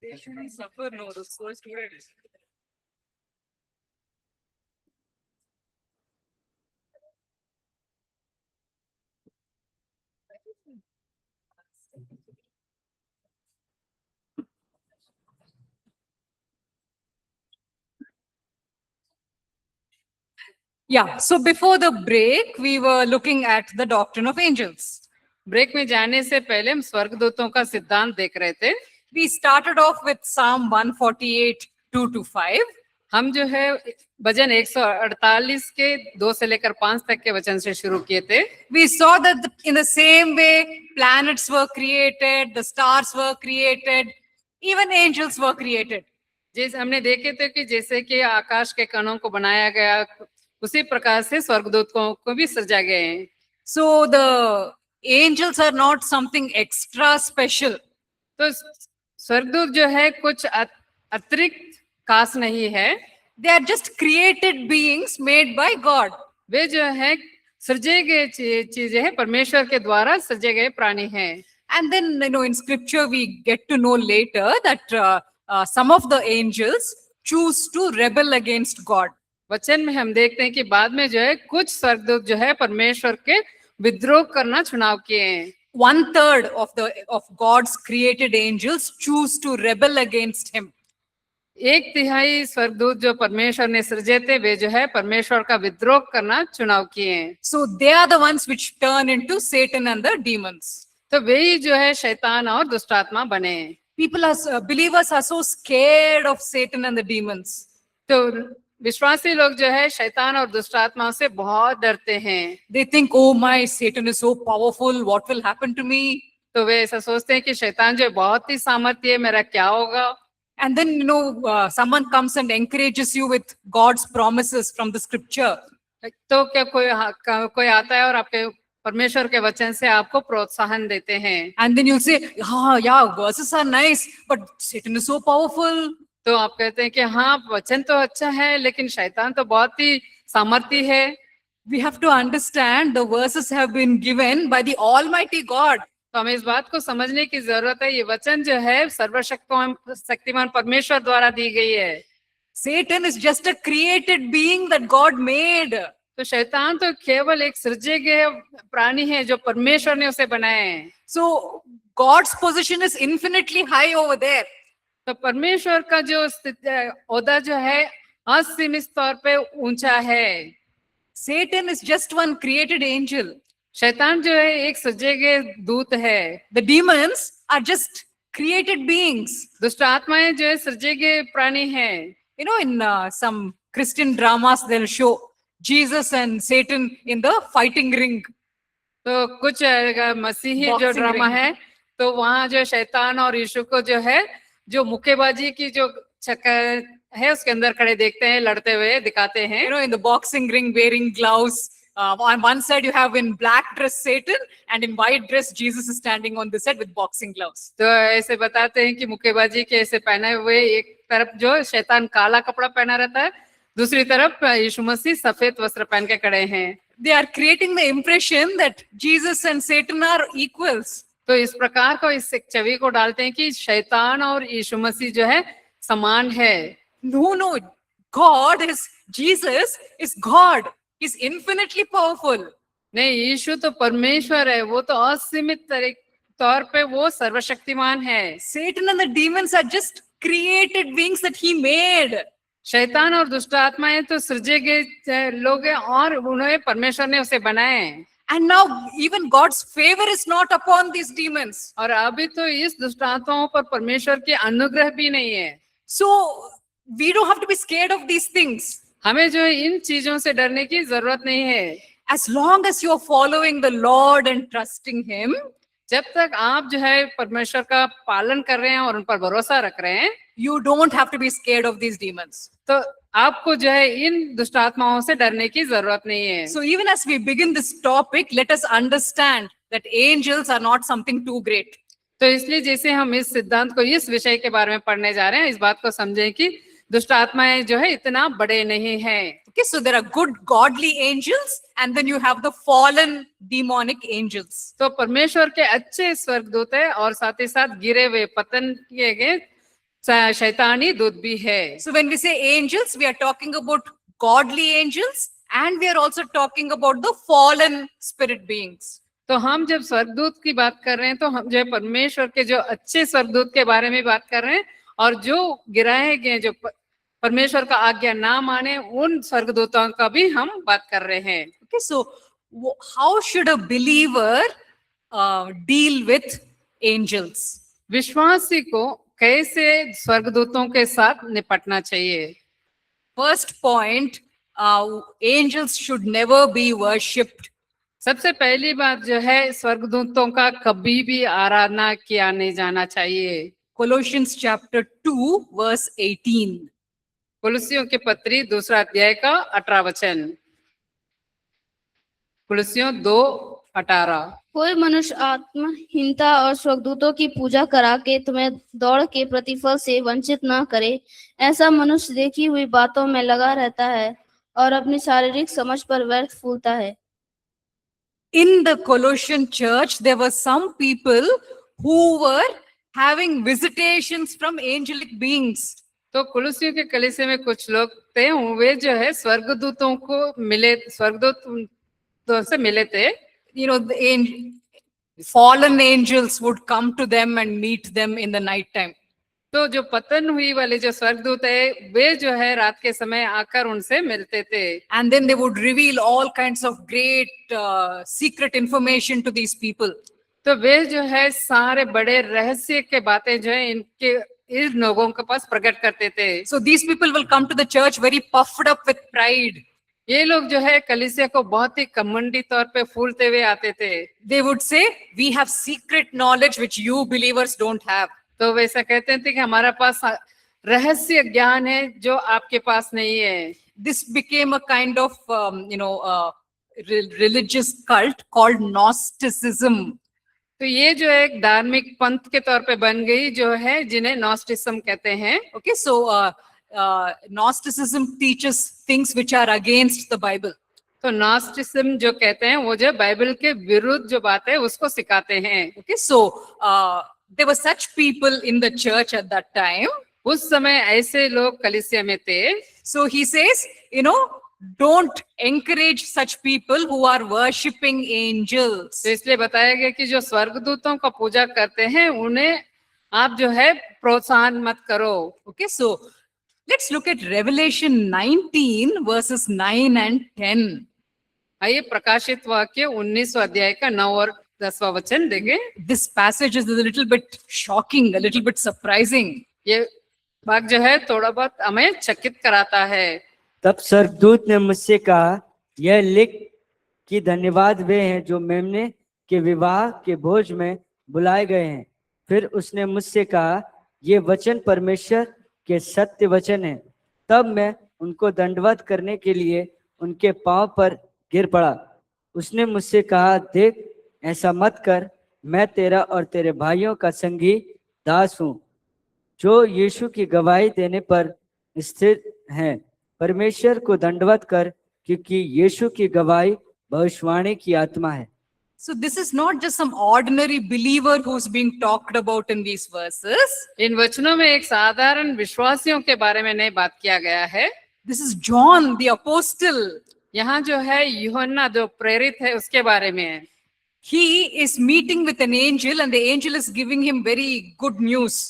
They shouldn't suffer, no, the first students. Yeah, so before the break, we were looking at the doctrine of angels. Break में जाने से पहले हम स्वर्गदूतों का सिद्धांत देख रहे थे. We started off with Psalm 148, 2 to 5. हम जो है भजन 148 के 2 से लेकर 5 तक के वचन से शुरू किए थे. We saw that in the same way, planets were created, the stars were created, even angels were created. जैसे हमने देखे थे कि जैसे कि आकाश के कणों को बनाया गया, उसी प्रकार से स्वर्गदूतों को भी सृजा गए हैं. So the angels are not something extra special. तो स्वर्गदूत जो है कुछ अतिरिक्त खास नहीं है. They are just created beings made by God. वे जो है सृजे गए चीजें हैं, परमेश्वर के द्वारा सृजे गए प्राणी हैं. And then, in scripture, we get to know later that some of the angels choose to rebel against God. वचन में हम देखते हैं कि बाद में जो है कुछ स्वर्गदूत जो है परमेश्वर के विद्रोह करना चुनाव किए हैं. 1/3 of God's created angels choose to rebel against him. 1/3 स्वर्गदूत जो परमेश्वर ने सृजे थे, वे जो है परमेश्वर का विद्रोह करना चुनाव किए हैं. So they are the ones which turn into Satan and the demons. तो वे ही जो है शैतान और दुष्टात्मा बने. Believers are so scared of Satan and the demons. तो विश्वासी लोग जो है शैतान और दुष्टात्माओं से बहुत डरते हैं. They think, oh my, Satan is so powerful, what will happen to me? तो वे ऐसा सोचते हैं कि शैतान जो बहुत ही सामर्थ्य है, मेरा क्या होगा. And then, someone comes and encourages you with God's promises from the scripture. तो क्या कोई आता है और आपके परमेश्वर के वचन से आपको प्रोत्साहन देते हैं. And then you'll say, yeah, verses are nice, but Satan is so powerful. तो आप कहते हैं कि हाँ, वचन तो अच्छा है, लेकिन शैतान तो बहुत ही सामर्थ्य है. We have to understand the verses have been given by the Almighty God. तो हमें इस बात को समझने की जरूरत है, ये वचन जो है सर्वशक्तिमान परमेश्वर द्वारा दी गई है. Satan is just a created being that God made. तो शैतान तो केवल एक सृजे गए प्राणी है जो परमेश्वर ने उसे बनाए हैं. So God's position is infinitely high over there. तो परमेश्वर का जो ओहदा जो है असीमित तौर पे ऊंचा है. Satan is just one created angel. शैतान जो है एक सृजे गए दूत है. The demons are just created beings. दुष्ट आत्माएं जो है सृजे गए प्राणी हैं. In some Christian dramas they'll show Jesus and Satan in the fighting ring. तो कुछ मसीही जो ड्रामा है, तो वहाँ जो शैतान और यीशु को जो है जो मुक्केबाजी की जो चक्कर है उसके अंदर खड़े देखते हैं, लड़ते हुए दिखाते हैं. In the boxing ring wearing gloves. On one side you have in black dress Satan and in white dress Jesus is standing on this side with boxing gloves. तो ऐसे बताते हैं कि मुक्केबाजी के ऐसे पहने हुए एक तरफ जो शैतान काला कपड़ा पहना रहता है, दूसरी तरफ यीशु मसीह सफेद वस्त्र पहन के खड़े हैं. They are creating the impression that Jesus and Satan are equals. तो इस प्रकार को इस छवि को डालते हैं कि शैतान और यीशु मसीह जो है समान है. No, Jesus is God. He's infinitely powerful. नहीं, यीशु तो परमेश्वर है, वो तो असीमित तौर पे वो सर्वशक्तिमान है. Satan and the demons are just created beings that he made. शैतान और दुष्ट आत्माएं तो सृजे गए लोग हैं और उन्हें परमेश्वर ने उसे बनाए. And now even God's favor is not upon these demons. और अभी तो इस दुष्ट आत्माओं पर परमेश्वर की अनुग्रह भी नहीं है. So we don't have to be scared of these things. हमें जो इन चीजों से डरने की जरूरत नहीं है. As long as you're following the Lord and trusting him, जब तक आप जो है परमेश्वर का पालन कर रहे हैं और उन पर भरोसा रख रहे हैं, you don't have to be scared of these demons. तो आपको जो है इन दुष्ट आत्माओं से डरने की जरूरत नहीं है. So even as we begin this topic, let us understand that angels are not something too great. तो इसलिए जैसे हम इस सिद्धांत को, इस विषय के बारे में पढ़ने जा रहे हैं, इस बात को समझें कि दुष्ट आत्माएं जो है इतना बड़े नहीं हैं. Okay, so there are good godly angels and then you have the fallen demonic angels. तो परमेश्वर के अच्छे स्वर्गदूत है और साथ ही साथ गिरे हुए पतन किए गए शैतानी दूत भी है। So when we say angels, we are talking about godly angels and we are also talking about the fallen spirit beings. तो हम जब स्वर्गदूत की बात कर रहे हैं तो हम जो है परमेश्वर के जो अच्छे स्वर्गदूत के बारे में बात कर रहे हैं, और जो गिराए गए जो परमेश्वर का आज्ञा ना माने उन स्वर्गदूतों का भी हम बात कर रहे हैं। Okay, so how should a believer deal with angels? विश्वासी को कैसे स्वर्गदूतों के साथ निपटना चाहिए? First point, angels should never be worshipped. सबसे पहली बात जो है स्वर्गदूतों का कभी भी आराधना किया नहीं जाना चाहिए। Colossians chapter 2 verse 18. कुलुसियों के पत्री 2 अध्याय का 18 वचन। कुलुसियों 2:18। कोई मनुष्य आत्महीनता और स्वर्गदूतों की पूजा करा के तुम्हें दौड़ के प्रतिफल से वंचित न करे। ऐसा मनुष्य देखी हुई बातों में लगा रहता है और अपनी शारीरिक समझ पर व्यर्थ फूलता है। In the Colossian church, there were some people who were having visitations from angelic beings. तो कुलुसियों के कलीसिया में कुछ लोग थे, वे जो है स्वर्गदूतों को मिले, स्वर्गदूतों से मिले थे। You know, the fallen angels would come to them and meet them in the night time. तो जो पतन हुई वाले जो स्वर्गदूत है वे जो है रात के समय आकर उनसे मिलते थे। And then they would reveal all kinds of great secret information to these people. तो वे जो है सारे बड़े रहस्य के बातें जो है इनके इन लोगों के पास प्रकट करते थे। So these people will come to the church very puffed up with pride. ये लोग जो है कलीसिया को बहुत ही कमंडी तौर पे फूलते हुए आते थे। They would say, we have secret knowledge which you believers don't have. तो वैसा कहते थे कि हमारा पास रहस्य ज्ञान है जो आपके पास नहीं है। This became a kind of religious cult called Gnosticism. तो ये जो एक धार्मिक पंथ के तौर पे बन गई जो है जिन्हें नॉस्टिज्म कहते हैं। Okay, so Gnosticism teaches things which are against the Bible. तो नॉस्टिज्म जो कहते हैं वो जो बाइबल के विरुद्ध जो बात है उसको सिखाते हैं। Okay, so there were such people in the church at that time. उस समय ऐसे लोग कलीसिया में थे। So he says, don't encourage such people who are worshipping angels. तो इसलिए बताया गया कि जो स्वर्गदूतों का पूजा करते हैं उन्हें आप जो है प्रोत्साहन मत करो। Okay, so let's look at Revelation 19 verses 9 and 10. आइए प्रकाशित वाक्य 19 अध्याय का 9 और 10 वचन देंगे। This passage is a little bit shocking, a little bit surprising. ये भाग जो है थोड़ा बहुत हमें चकित कराता है। तब स्वर्गदूत ने मुझसे कहा, यह लिख कि धन्यवाद वे हैं जो मेमने के विवाह के भोज में बुलाए गए हैं। फिर उसने मुझसे कहा, ये वचन परमेश्वर के सत्य वचन है। तब मैं उनको दंडवत करने के लिए उनके पांव पर गिर पड़ा। उसने मुझसे कहा, देख ऐसा मत कर, मैं तेरा और तेरे भाइयों का संगी दास हूँ जो यीशु की गवाही देने पर स्थिर हैं। परमेश्वर को दंडवत कर, क्योंकि यीशु की गवाही भविष्यवाणी की आत्मा है। So this is not just some ordinary believer who's being talked about in these verses. इन वचनों में एक साधारण विश्वासियों के बारे में नहीं बात किया गया है। This is John the apostle. यहाँ जो है यूहन्ना जो प्रेरित है उसके बारे में है। He is meeting with an angel and the angel is giving him very good news.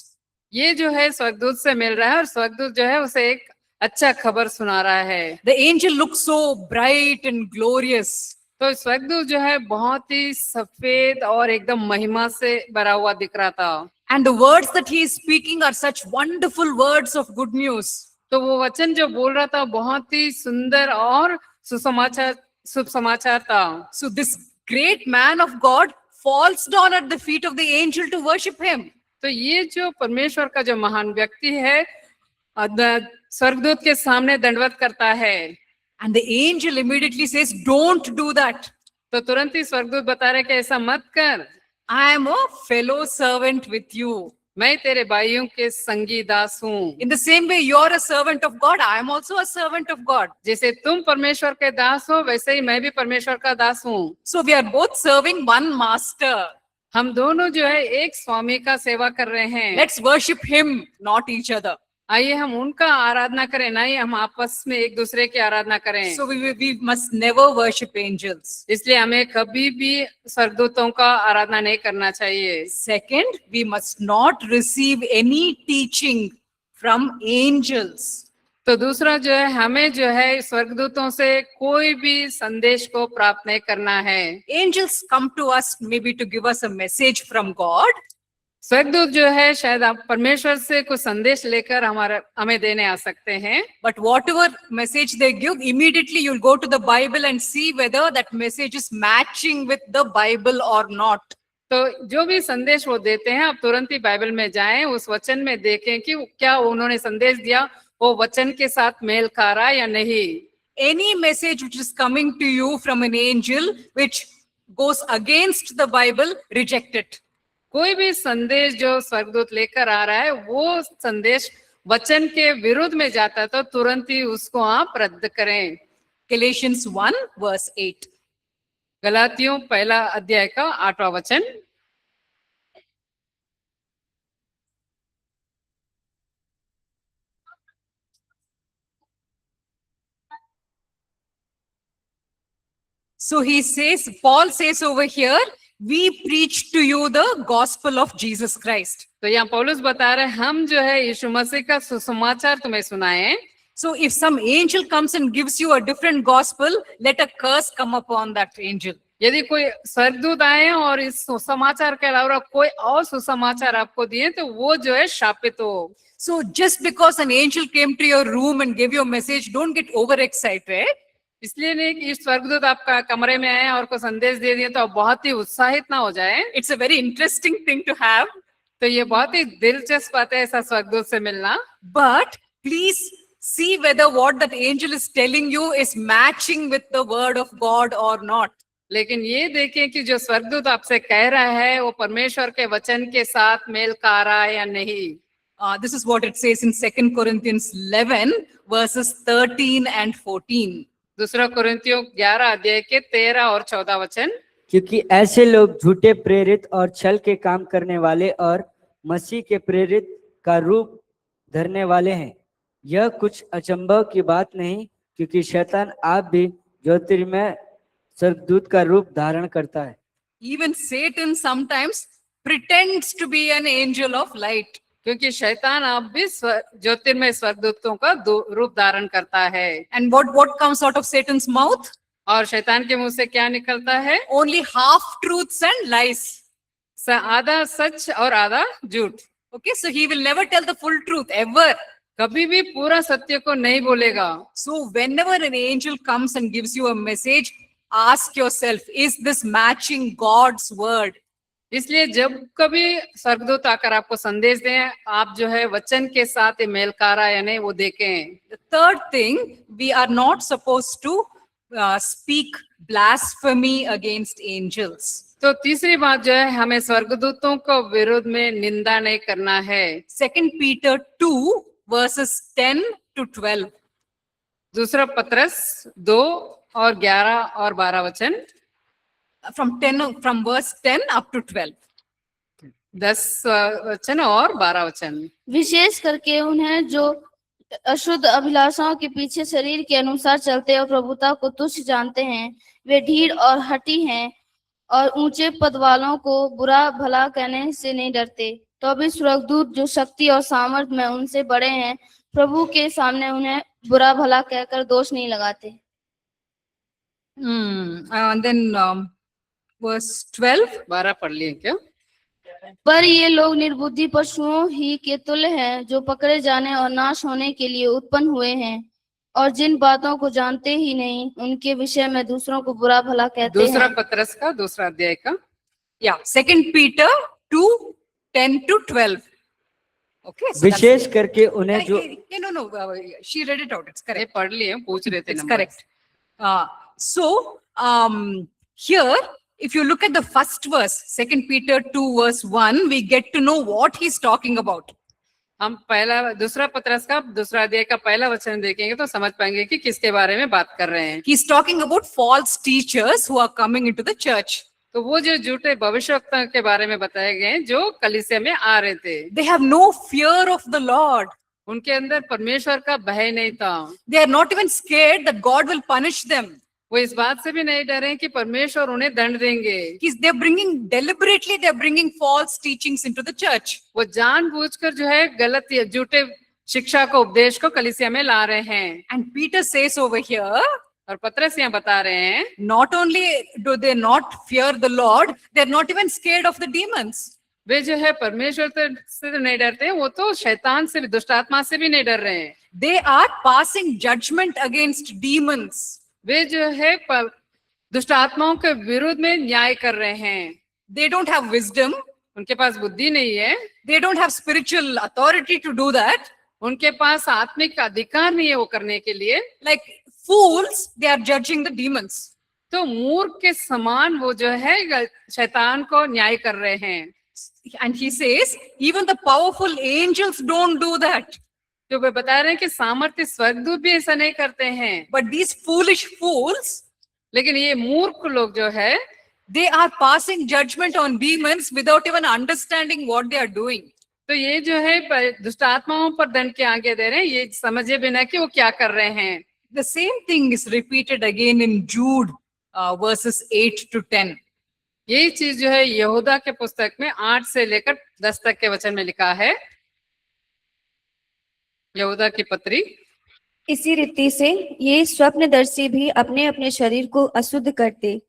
ये जो है स्वर्गदूत से मिल रहा है और स्वर्गदूत जो है उसे एक अच्छा खबर सुना रहा है। The angel looks so bright and glorious. तो स्वर्गदूत जो है बहुत ही सफेद और एकदम महिमा से भरा हुआ दिख रहा था। And the words that he is speaking are such wonderful words of good news. तो वो वचन जो बोल रहा था बहुत ही सुंदर और शुभ समाचार था। So this great man of God falls down at the feet of the angel to worship him. तो ये जो परमेश्वर का जो महान व्यक्ति है स्वर्गदूत के सामने दंडवत करता है। And the angel immediately says, don't do that. तो तुरंत ही स्वर्गदूत बता रहे कि ऐसा मत कर। I am a fellow servant with you. मैं तेरे भाइयों के संगी दास हूँ। In the same way, you're a servant of God. I am also a servant of God. जैसे तुम परमेश्वर के दास हो वैसे ही मैं भी परमेश्वर का दास हूँ। So we are both serving one master. हम दोनों जो है एक स्वामी का सेवा कर रहे हैं। Let's worship him, not each other. आइए हम उनका आराधना करें, ना ही हम आपस में एक दूसरे की आराधना करें। So we must never worship angels. इसलिए हमें कभी भी स्वर्गदूतों का आराधना नहीं करना चाहिए। Second, we must not receive any teaching from angels. तो दूसरा जो है, हमें जो है स्वर्गदूतों से कोई भी संदेश को प्राप्त नहीं करना है। Angels come to us maybe to give us a message from God, स्वर्गदूत जो है शायद आप परमेश्वर से कुछ संदेश लेकर हमें देने आ सकते हैं। but whatever message they give, immediately you'll go to the Bible and see whether that message is matching with the Bible or not. तो जो भी संदेश वो देते हैं, आप तुरंत ही बाइबल में जाएं, उस वचन में देखें कि क्या उन्होंने संदेश दिया वो वचन के साथ मेल खा रहा है या नहीं। Any message which is coming to you from an angel which goes against the Bible, reject it. कोई भी संदेश जो स्वर्गदूत लेकर आ रहा है वो संदेश वचन के विरुद्ध में जाता है तो तुरंत ही उसको आप रद्द करें। Galatians 1 verse 8. गलातियों पहला अध्याय का 8वां वचन। So he says, Paul says over here, we preach to you the gospel of Jesus Christ. तो यहाँ पौलुस बता रहे हैं, हम जो है यीशु मसीह का सुसमाचार तुम्हें सुनाए। So if some angel comes and gives you a different gospel, let a curse come upon that angel. यदि कोई स्वर्गदूत आए और इस सुसमाचार के अलावा कोई और सुसमाचार आपको दिए तो वो जो है शापित हो। So just because an angel came to your room and gave you a message, don't get overexcited. इसलिए नहीं कि स्वर्गदूत आपका कमरे में आए और को संदेश दे दिए तो आप बहुत ही उत्साहित ना हो जाए। It's a very interesting thing to have. तो ये बहुत ही दिलचस्प बात है ऐसा स्वर्गदूत से मिलना। But please see whether what that angel is telling you is matching with the word of God or not. लेकिन ये देखें कि जो स्वर्गदूत आपसे कह रहा है वो परमेश्वर के वचन के साथ मेल खा रहा है या नहीं। This is what it says in 2 Corinthians 11 verses 13 and 14. दूसरा कुरिन्थियों 11 अध्याय के 13 और 14 वचन। क्योंकि ऐसे लोग झूठे प्रेरित और छल के काम करने वाले और मसीह के प्रेरित का रूप धरने वाले हैं। यह कुछ अचंभव की बात नहीं, क्योंकि शैतान आप भी ज्योतिर्मय स्वर्गदूत का रूप धारण करता है। Even Satan sometimes pretends to be an angel of light. क्योंकि शैतान आप भी ज्योतिर्मय स्वर्गदूतों का रूप धारण करता है। And what comes out of Satan's mouth? और शैतान के मुंह से क्या निकलता है? Only half truths and lies. आधा सच और आधा झूठ। Okay, so he will never tell the full truth ever. कभी भी पूरा सत्य को नहीं बोलेगा। So whenever an angel comes and gives you a message, ask yourself, is this matching God's word? इसलिए जब कभी स्वर्गदूत आकर आपको संदेश दें, आप जो है वचन के साथ ये मेल खा रहा है या नहीं वो देखें। The third thing, we are not supposed to speak blasphemy against angels. तो तीसरी बात जो है, हमें स्वर्गदूतों को विरोध में निंदा नहीं करना है। 2 Peter 2 verses 10 to 12. दूसरा पत्रस 2 और 11 और 12 वचन। From verse 10 up to 12. 10 वचन और 12 वचन। विशेष करके उन्हें जो अशुद्ध अभिलाषाओं के पीछे शरीर के अनुसार चलते और प्रभुता को तुच्छ जानते हैं, वे ढीठ और हठी हैं और ऊंचे पद वालों को बुरा भला कहने से नहीं डरते। तो अभी स्वर्गदूत जो शक्ति और सामर्थ्य में उनसे बड़े हैं, प्रभु के सामने उन्हें बुरा भला कहकर दोष नहीं लगाते। And then verse 12. 12 पढ़ लिए क्या? पर ये लोग निर्बुद्धि पशुओं ही के तुल्य हैं, जो पकड़े जाने और नाश होने के लिए उत्पन्न हुए हैं, और जिन बातों को जानते ही नहीं उनके विषय में दूसरों को बुरा भला कहते दूसरा हैं। पत्रस का दूसरा अध्याय का। Yeah, 2 Peter 2, 10 to 12. Okay. So विशेष करके उन्हें जो no, she read it out. It's ये correct. पढ़ लिए, पूछ रहे थे It's number. correct. So here, if you look at the first verse, 2 Peter 2 verse 1, we get to know what he's talking about. हम पहला दूसरा पत्रस का दूसरा अध्याय का पहला वचन देखेंगे तो समझ पाएंगे कि किसके बारे में बात कर रहे हैं। He's talking about false teachers who are coming into the church. तो वो जो झूठे भविष्यवक्ता के बारे में बताए गए हैं, जो कलीसिया में आ रहे थे, They have no fear of the Lord. उनके अंदर परमेश्वर का भय नहीं था। They are not even scared that God will punish them. वो इस बात से भी नहीं डरे कि परमेश्वर उन्हें दंड देंगे। They're bringing deliberately, they're bringing false teachings into the church. वो जानबूझकर जो है गलत या झूठे शिक्षा को, उपदेश को कलीसिया में ला रहे हैं। And Peter says over here, और पतरस यहाँ बता रहे हैं, not only do they not fear the Lord, they're not even scared of the demons. वे जो है परमेश्वर से तो नहीं डरते, वो तो शैतान से भी, दुष्ट आत्मा से भी नहीं डर रहे हैं। They are passing judgment against demons. वे जो है दुष्ट आत्माओं के विरुद्ध में न्याय कर रहे हैं। They don't have wisdom. उनके पास बुद्धि नहीं है, They don't have spiritual authority to do that. उनके पास आत्मिक अधिकार नहीं है वो करने के लिए। Like fools, they are judging the demons. तो मूर्ख के समान वो जो है शैतान को न्याय कर रहे हैं। And he says, even the powerful angels don't do that. जो वे बता रहे हैं कि सामर्थ्य स्वर्गदूत भी ऐसा नहीं करते हैं। But these foolish fools, लेकिन ये मूर्ख लोग जो है, they are passing judgment on demons without even understanding what they are doing. तो ये जो है दुष्ट आत्माओं पर दंड के आगे दे रहे हैं, ये समझे बिना कि वो क्या कर रहे हैं। The same thing is repeated again in Jude verses 8 to 10. यही चीज जो है यहूदा के पुस्तक में 8 से लेकर 10 तक के वचन में लिखा है। यहूदा की पत्री, इसी रीति से ये स्वप्नदर्शी भी अपने अपने शरीर को अशुद्ध करते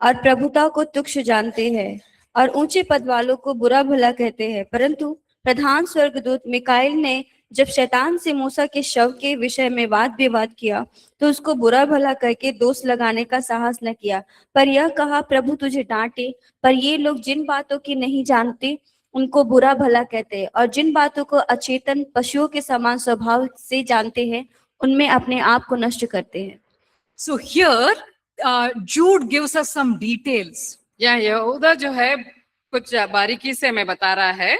और प्रभुता को तुच्छ जानते हैं और ऊंचे पद वालों को बुरा भला कहते हैं, परंतु प्रधान स्वर्गदूत मिकाएल ने जब शैतान से मूसा के शव के विषय में वाद विवाद किया तो उसको बुरा भला करके दोष लगाने का साहस न किया, पर यह कहा, प्रभु तुझे डांटे। पर ये लोग जिन बातों की नहीं जानते उनको बुरा भला कहते हैं और जिन बातों को अचेतन पशुओं के समान स्वभाव से जानते हैं उनमें अपने आप को नष्ट करते हैं। So here, Jude gives us some details. यहाँ यहूदा जो है कुछ बारीकी से हमें बता रहा है।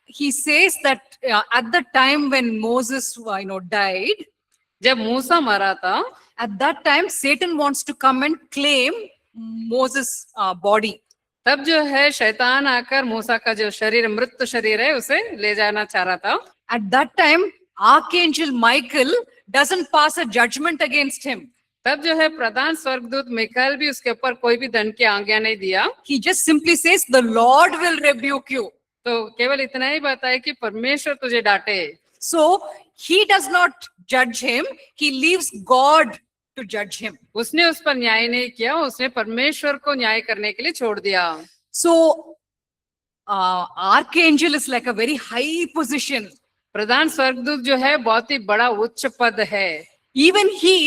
He says that at the time when Moses, died, जब मूसा मरा था, at that time Satan wants to come and claim Moses' body. तब जो है शैतान आकर मूसा का जो शरीर, मृत शरीर है, उसे ले जाना चाह रहा था। At that time, Archangel Michael doesn't pass a judgment against him. तब जो है प्रधान स्वर्गदूत मिकाएल भी उसके ऊपर कोई भी दंड की आज्ञा नहीं दिया। He just simply says, the Lord will rebuke you. तो केवल इतना ही बताया कि परमेश्वर तुझे डांटे। So he does not judge him. He leaves God to judge him. उसने उस पर न्याय नहीं किया, उसने परमेश्वर को न्याय करने के लिए छोड़ दिया। So Archangel is like a very high position. प्रधान स्वर्गदूत जो है बहुत ही बड़ा उच्च पद है। Even he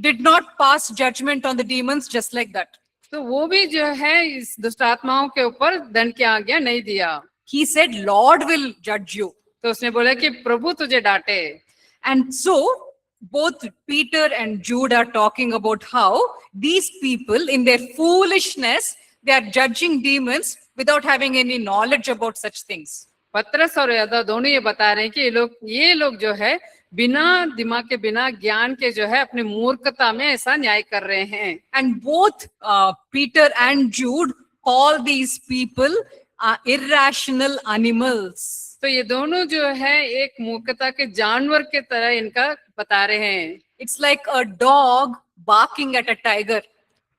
did not pass judgment on the demons just like that. तो वो भी जो है इस दुष्ट आत्माओं के ऊपर दंड की आज्ञा नहीं दिया। He said, Lord will judge you. तो उसने बोला कि प्रभु तुझे डांटे। And so both Peter and Jude are talking about how these people in their foolishness, they are judging demons without having any knowledge about such things. पतरस और यहूदा दोनों ये बता रहे हैं कि ये लोग जो है बिना दिमाग के, बिना ज्ञान के जो है अपनी मूर्खता में ऐसा न्याय कर रहे हैं। And both Peter and Jude call these people irrational animals. तो ये दोनों जो है एक मूर्खता के जानवर के तरह इनका बता रहे हैं। It's like a dog barking at a tiger.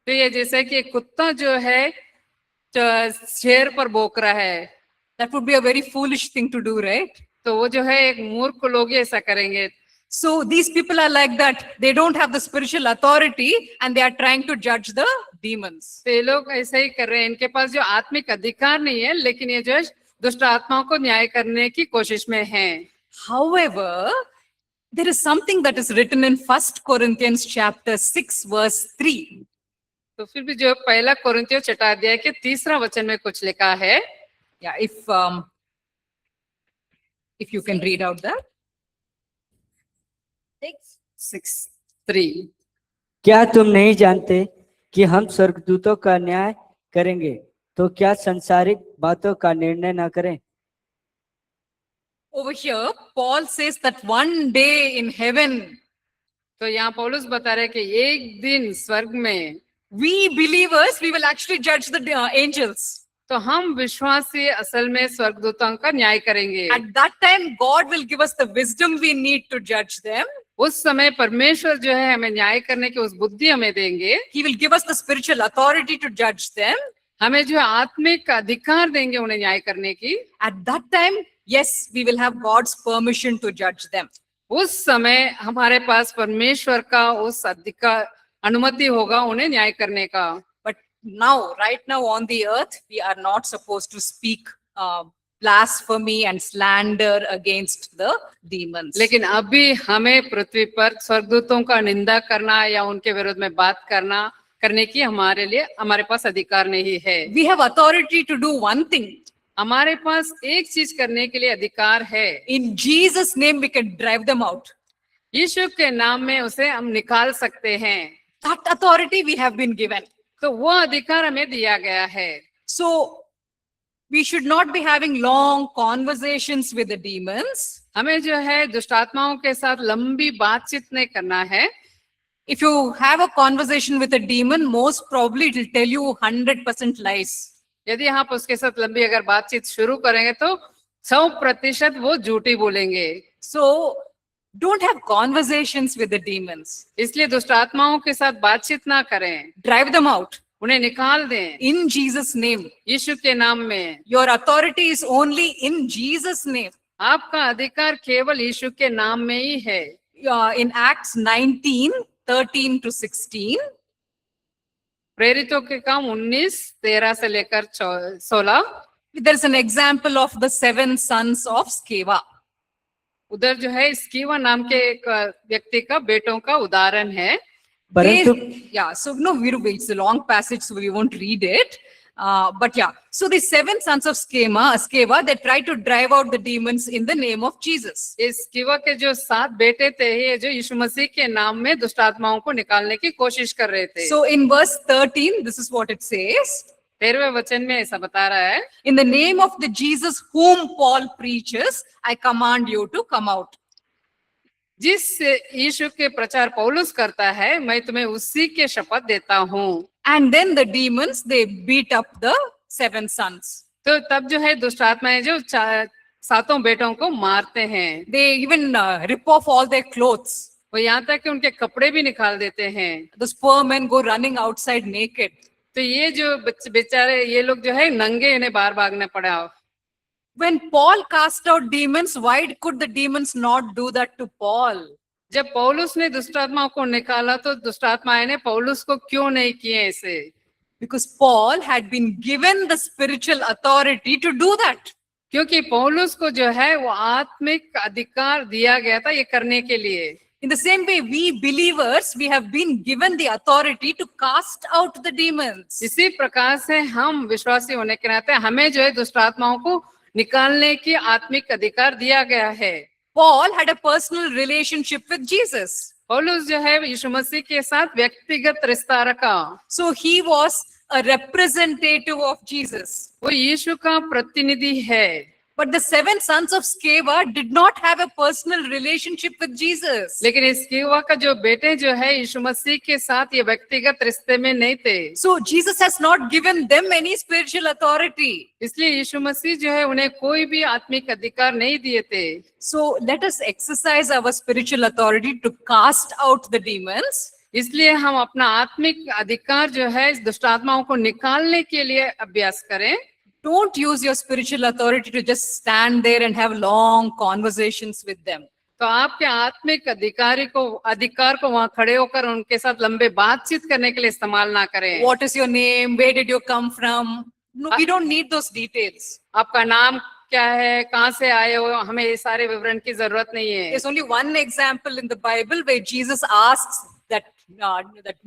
तो ये जैसे कि एक कुत्ता जो है शेर पर भौंक रहा है। That would be a very foolish thing to do, right? तो वो जो है एक मूर्ख लोग ही ऐसा करेंगे। So these people are like that. They don't have the spiritual authority and they are trying to judge the demons. तो ये लोग ऐसा ही कर रहे हैं, इनके पास जो आत्मिक अधिकार नहीं है, लेकिन ये जो है दुष्ट आत्माओं को न्याय करने की कोशिश में हैं। However, there is something that is written in 1 Corinthians chapter 6 verse 3. तो फिर भी जो पहला कोरिन्थियों छठा अध्याय के 3 वचन में कुछ लिखा है। Yeah, if you can read out that. 6:3। क्या तुम नहीं जानते कि हम स्वर्गदूतों का न्याय करेंगे, तो क्या संसारिक बातों का निर्णय ना करें? Over here, Paul says that one day in heaven, तो यहाँ पौलुस बता रहे कि एक दिन स्वर्ग में, we believers, we will actually judge the angels. तो हम विश्वासी असल में स्वर्गदूतों का न्याय करेंगे। At that time, God will give us the wisdom we need to judge them. उस समय परमेश्वर जो है हमें न्याय करने की उस बुद्धि हमें देंगे। He will give us the spiritual authority to judge them. हमें जो आत्मिक अधिकार देंगे उन्हें न्याय करने की। At that time, yes, we will have God's permission to judge them. उस समय हमारे पास परमेश्वर का उस अधिकार अनुमति होगा उन्हें न्याय करने का। But now, right now on the earth, we are not supposed to speak blasphemy and slander against the demons. लेकिन अभी हमें पृथ्वी पर स्वर्गदूतों का निंदा करना या उनके विरोध में बात करने की हमारे पास अधिकार नहीं है। We have authority to do one thing. हमारे पास एक चीज करने के लिए अधिकार है। In Jesus' name, we can drive them out. यीशु के नाम में उसे हम निकाल सकते हैं। That authority we have been given. तो वो अधिकार हमें दिया गया है। So we should not be having long conversations with the demons. हमें जो है दुष्ट आत्माओं के साथ लंबी बातचीत नहीं करना है। If you have a conversation with a demon, most probably it will tell you 100% lies. यदि आप उसके साथ लंबी अगर बातचीत शुरू करेंगे तो 100% वो झूठी बोलेंगे। So don't have conversations with the demons. इसलिए दुष्ट आत्माओं के साथ बातचीत ना करें, Drive them out उन्हें निकाल दें in Jesus' name. यीशु के नाम में। Your authority is only in Jesus' name. आपका अधिकार केवल यीशु के नाम में ही है। In Acts 19:13-16, प्रेरितों के काम 19:13 से लेकर 16। there is an example of the 7 sons of Sceva. उधर जो है स्कीवा नाम के एक व्यक्ति का बेटों का उदाहरण है। परंतु Yeah, so no, it's a long passage, so we won't read it. But yeah, so the 7 sons of Sceva, they try to drive out the demons in the name of Jesus. इस स्कीवा के जो 7 बेटे थे ये जो यीशु मसीह के नाम में दुष्ट आत्माओं को निकालने की कोशिश कर रहे थे। So in verse 13, this is what it says. 13वें वचन में ऐसा बता रहा है, In the name of the Jesus whom Paul preaches, I command you to come out. जिस यीशु के प्रचार पौलुस करता है मैं तुम्हें उसी के शपथ देता हूँ। And then the demons, they beat up the 7 sons. तो तब जो है दुष्ट आत्माएं जो 7 बेटों को मारते हैं। They even rip off all their clothes. वो यहाँ तक कि उनके कपड़े भी निकाल देते हैं। The poor men go running outside naked. तो ये जो बेचारे ये लोग जो है नंगे इन्हें बाहर भागना पड़ा। When Paul cast out demons, why could the demons not do that to Paul? जब पौलुस ने दुष्ट आत्माओं को निकाला तो दुष्ट आत्माएं ने पौलुस को क्यों नहीं किए ऐसे? Because Paul had been given the spiritual authority to do that. क्योंकि पौलुस को जो है वो आत्मिक अधिकार दिया गया था ये करने के लिए। In the same way, we believers, we have been given the authority to cast out the demons. इसी प्रकार से हम विश्वासी होने के नाते हमें जो है दुष्ट आत्माओं को निकालने की आत्मिक अधिकार दिया गया है। Paul had a personal relationship with Jesus. पौलुस जो है यीशु मसीह के साथ व्यक्तिगत रिश्ता रखा। So he was a representative of Jesus. वो यीशु का प्रतिनिधि है। But the 7 sons of Sceva did not have a personal relationship with Jesus. लेकिन इस स्कीवा का जो बेटे जो है यीशु मसीह के साथ ये व्यक्तिगत रिश्ते में नहीं थे। So Jesus has not given them any spiritual authority. इसलिए यीशु मसीह जो है उन्हें कोई भी आत्मिक अधिकार नहीं दिए थे। So let us exercise our spiritual authority to cast out the demons. इसलिए हम अपना आत्मिक अधिकार जो है इस दुष्ट आत्माओं को निकालने के लिए अभ्यास करें। Don't use your spiritual authority to just stand there and have long conversations with them. तो आपके आत्मिक अधिकार को वहां खड़े होकर उनके साथ लंबे बातचीत करने के लिए इस्तेमाल ना करें। What is your name? Where did you come from? No, we don't need those details. आपका नाम क्या है, कहाँ से आए हो, हमें ये सारे विवरण की जरूरत नहीं है। There's only one example in the Bible where Jesus asks that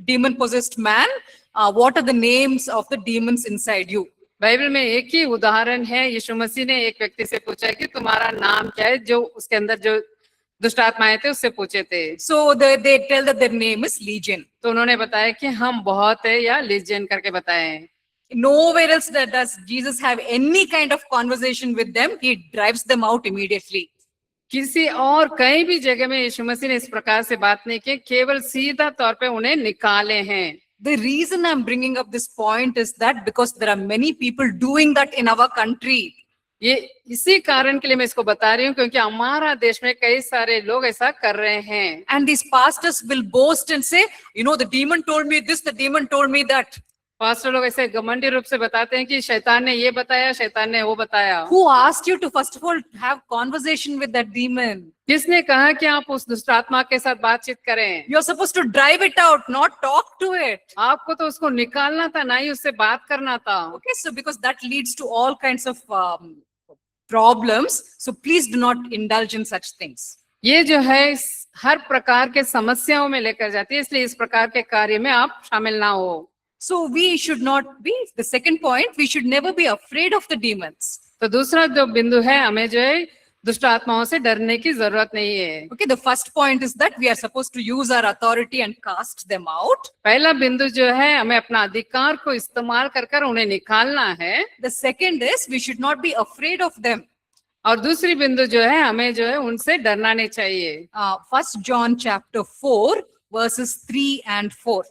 demon-possessed man, what are the names of the demons inside you? Bible में एक ही उदाहरण है। यीशु मसीह ने एक व्यक्ति से पूछा कि तुम्हारा नाम क्या है, जो उसके अंदर जो दुष्ट आत्माएं थे उससे पूछे थे। So they tell that their name is Legion. तो उन्होंने बताया कि हम बहुत है या लीजियन करके बताए। Nowhere else does Jesus have any kind of conversation with them. He drives them out immediately. किसी और कहीं भी जगह में यीशु मसीह ने इस प्रकार से बात नहीं की, केवल सीधा तौर पे उन्हें निकाले हैं। The reason I'm bringing up this point is that because there are many people doing that in our country. ये इसी कारण के लिए मैं इसको बता रही हूँ क्योंकि हमारा देश में कई सारे लोग ऐसा कर रहे हैं. And these pastors will boast and say, you know, the demon told me this, the demon told me that. Pastor लोग ऐसे घमंडी रूप से बताते हैं कि शैतान ने ये बताया, शैतान ने वो बताया. Who asked you to first of all have conversation with that demon? किसने कहा कि आप उस दुष्ट आत्मा के साथ बातचीत करें? You're supposed to drive it out, not talk to it. आपको तो उसको निकालना था, ना ही उससे बात करना था. Okay, so because that leads to all kinds of problems, so please do not indulge in such things. ये जो है हर प्रकार के समस्याओं में लेकर जाती है, इसलिए इस प्रकार के कार्य में आप शामिल ना हो. So we should not be, the second point, we should never be afraid of the demons. तो दूसरा जो बिंदु है, हमें जो है दुष्ट आत्माओं से डरने की जरूरत नहीं है. Okay, the first point is that we are supposed to use our authority and cast them out. पहला बिंदु जो है, हमें अपना अधिकार को इस्तेमाल कर कर उन्हें निकालना है. The second is we should not be afraid of them. और दूसरी बिंदु जो है, हमें जो है उनसे डरना नहीं चाहिए. 1 John chapter 4 verses 3 and 4.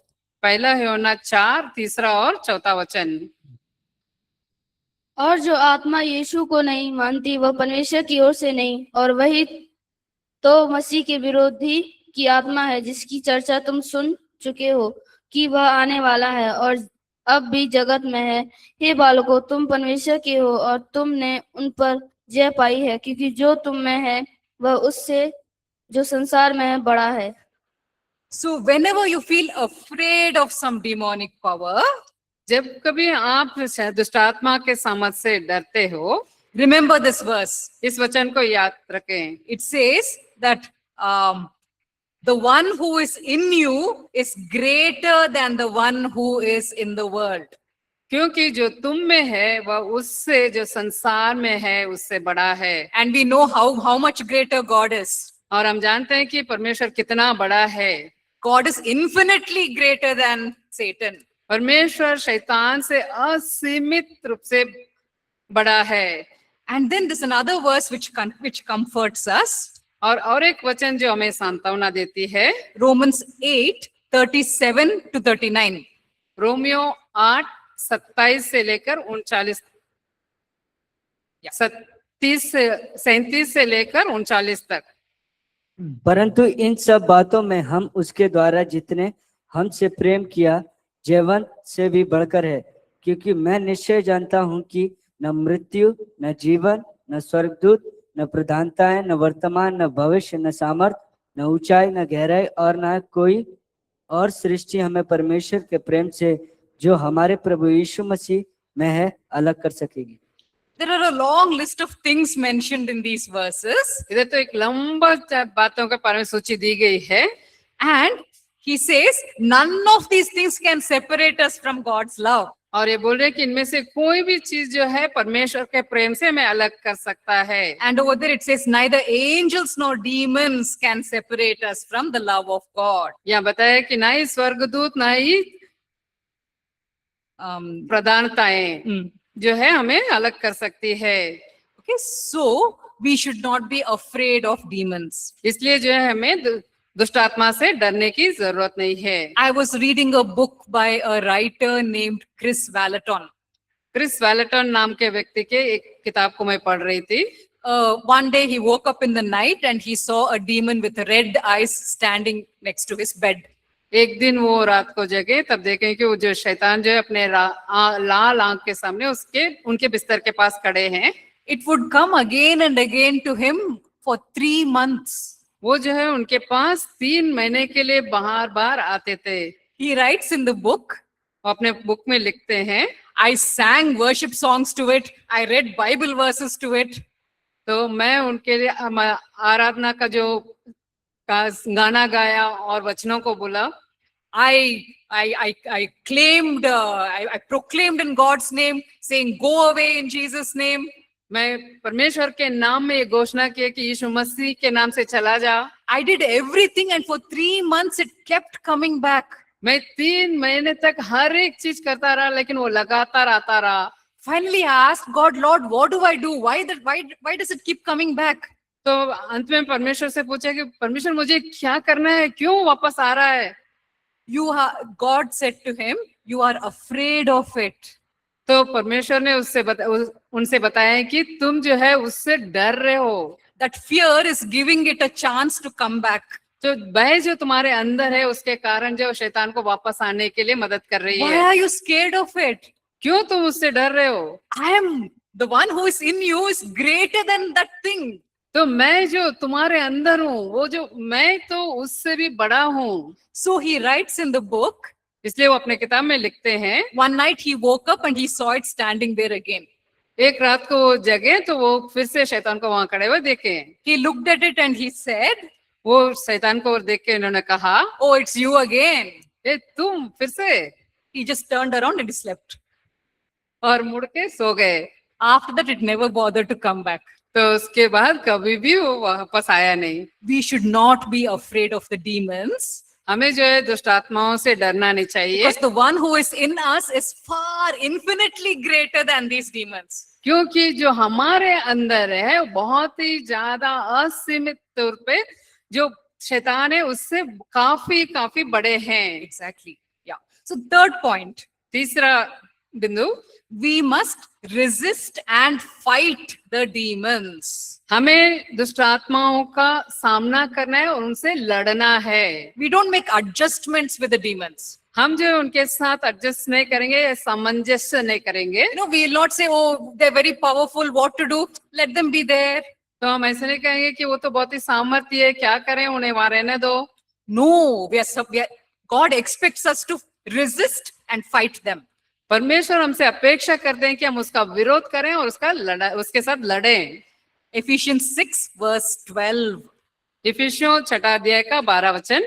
पहला यूहन्ना 4, तीसरा और चौथा वचन. और जो आत्मा यीशु को नहीं मानती वह परमेश्वर की ओर से नहीं, और वही तो मसीह के विरोधी की आत्मा है जिसकी चर्चा तुम सुन चुके हो कि वह आने वाला है और अब भी जगत में है. हे बालकों, तुम परमेश्वर के हो और तुमने उन पर जय पाई है, क्योंकि जो तुम में है वह उससे जो संसार में है बड़ा है. So whenever you feel afraid of some demonic power, जब कभी आप दुष्ट आत्मा के सामर्थ से डरते हो, remember this verse. इस वचन को याद रखें. It says that the one who is in you is greater than the one who is in the world. क्योंकि जो तुम में है वह उससे जो संसार में है उससे बड़ा है. And we know how much greater God is. और हम जानते हैं कि परमेश्वर कितना बड़ा है. God is infinitely greater than Satan. परमेश्वर शैतान से असीमित रूप से बड़ा है. And then there's another verse which comforts us. और एक वचन जो हमें सांत्वना देती है, Romans 8:37 to 39. रोमियो 8:27 से लेकर 39, 37 से लेकर 39 तक. परंतु इन सब बातों में हम उसके द्वारा जितने हमसे प्रेम किया जयवंत से भी बढ़कर है, क्योंकि मैं निश्चय जानता हूं कि न मृत्यु, न जीवन, न स्वर्गदूत, न प्रधानताएं, न वर्तमान, न भविष्य, न सामर्थ, न ऊंचाई, न गहराई और न कोई और सृष्टि हमें परमेश्वर के प्रेम से जो हमारे प्रभु यीशु मसीह में है अलग कर सकेगी. There are a long list of things mentioned in these verses. इधर तो एक लंबा बातों के बारे में सूची दी गई है. And he says, none of these things can separate us from God's love. और ये बोल रहे कि इनमें से कोई भी चीज जो है परमेश्वर के प्रेम से हमें अलग कर सकता है. And over there it says, neither angels nor demons can separate us from the love of God. यहाँ बताया कि ना ही स्वर्गदूत ना ही प्रधानताएं जो है हमें अलग कर सकती है. Okay, so we should not be afraid of demons. इसलिए जो है हमें दुष्ट आत्मा से डरने की जरूरत नहीं है. I was reading a book by a writer named Chris Vallotton. Chris Vallotton नाम के व्यक्ति के एक किताब को मैं पढ़ रही थी. One day he woke up in the night and he saw a demon with red eyes standing next to his bed. एक दिन वो रात को जगे तब देखें कि वो जो शैतान जो है अपने लाल आंख के सामने उनके बिस्तर के पास खड़े हैं. It would come again and again to him for 3 months. वो जो है उनके पास 3 महीने के लिए बार आते थे. He writes in the book, वो अपने बुक में लिखते हैं, I sang worship songs to it. I read Bible verses to it. तो मैं उनके लिए आराधना का जो गाना गाया और वचनों को बोला. I claimed, I proclaimed in God's name, saying, go away in Jesus' name. मैं परमेश्वर के नाम में ये घोषणा की कि यीशु मसीह के नाम से चला जा. I did everything and for 3 months it kept coming back. मैं 3 महीने तक हर एक चीज करता रहा लेकिन वो लगातार आता रहा. Finally I asked God, Lord, what do I do? Why does it keep coming back? तो अंत में परमेश्वर से पूछा कि परमेश्वर मुझे क्या करना है, क्यों वापस आ रहा है. God said to him, you are afraid of it. तो परमेश्वर ने उनसे बताया कि तुम जो है उससे डर रहे हो। That fear is giving it a chance to come back. तो भय जो तुम्हारे अंदर है उसके कारण जो शैतान को वापस आने के लिए मदद कर रही Why है। are you scared of it? क्यों तुम उससे डर रहे हो? I am the one who is in you is greater than that thing. तो मैं जो तुम्हारे अंदर हूँ वो जो मैं तो उससे भी बड़ा हूँ। So he writes in the book, इसलिए वो अपने किताब में लिखते हैं, one night he woke up and he saw it standing there again. एक रात को वो जगे तो वो फिर से शैतान को वहां खड़े हुए देखे। He looked at it and he said, वो शैतान को देख के उन्होंने कहा, oh, it's you again. ए तुम फिर से? He just turned around and he slept. और मुड़ के सो गए। After that, it never bothered to come back. तो उसके बाद कभी भी वो वापस आया नहीं। We should not be afraid of the demons, हमें जो है दुष्ट आत्माओं से डरना नहीं चाहिए, because the one who is in us is far infinitely greater than these demons. क्योंकि जो हमारे अंदर है वो बहुत ही ज्यादा असीमित तौर पे जो शैतान है उससे काफी काफी बड़े हैं। Exactly. Yeah. So third point, तीसरा बिंदु, we must resist and fight the demons. हमें दुष्ट आत्माओं का सामना करना है और उनसे लड़ना है। We don't make adjustments with the demons. हम जो उनके साथ एडजस्ट नहीं करेंगे, सामंजस्य नहीं करेंगे। You know, we will not say, oh, they're very powerful, what to do? Let them be there. तो हम ऐसे नहीं कहेंगे कि वो तो बहुत ही सामर्थ्य है, क्या करें, उन्हें वहां रहने दो। No, God expects us to resist and fight them. परमेश्वर हमसे अपेक्षा करते हैं कि हम उसका विरोध करें और उसके साथ लड़ें। Ephesians 6 verse 12. इफिसियों 6 अध्याय का 12 वचन।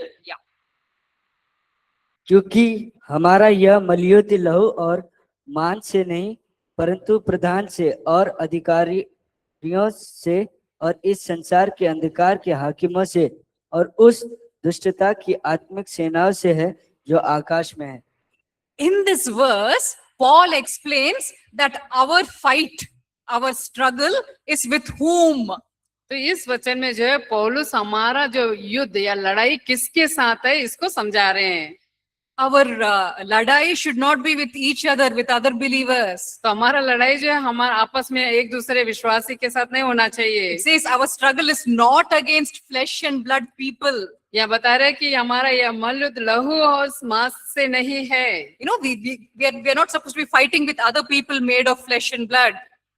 क्योंकि हमारा यह मलियोति लहू और मांस से नहीं परंतु प्रधान से और अधिकारियों से और इस संसार के अंधकार के हाकिमों से और उस दुष्टता की आत्मिक सेनाओं से है जो आकाश में है। In this verse, Paul explains that our fight, our struggle is with whom? तो इस वचन में जो है पौलुस हमारा जो युद्ध या लड़ाई किसके साथ है इसको समझा रहे हैं। Our ladai should not be with each other, with other believers. तो हमारा लड़ाई जो है हमारा आपस में एक दूसरे विश्वासी के साथ नहीं होना चाहिए। It says our struggle is not against flesh and blood people. यह बता रहे कि हमारा यह मल्लयुद्ध लहू और मांस से नहीं है। You know, we are not supposed to be fighting with other people made of flesh and blood.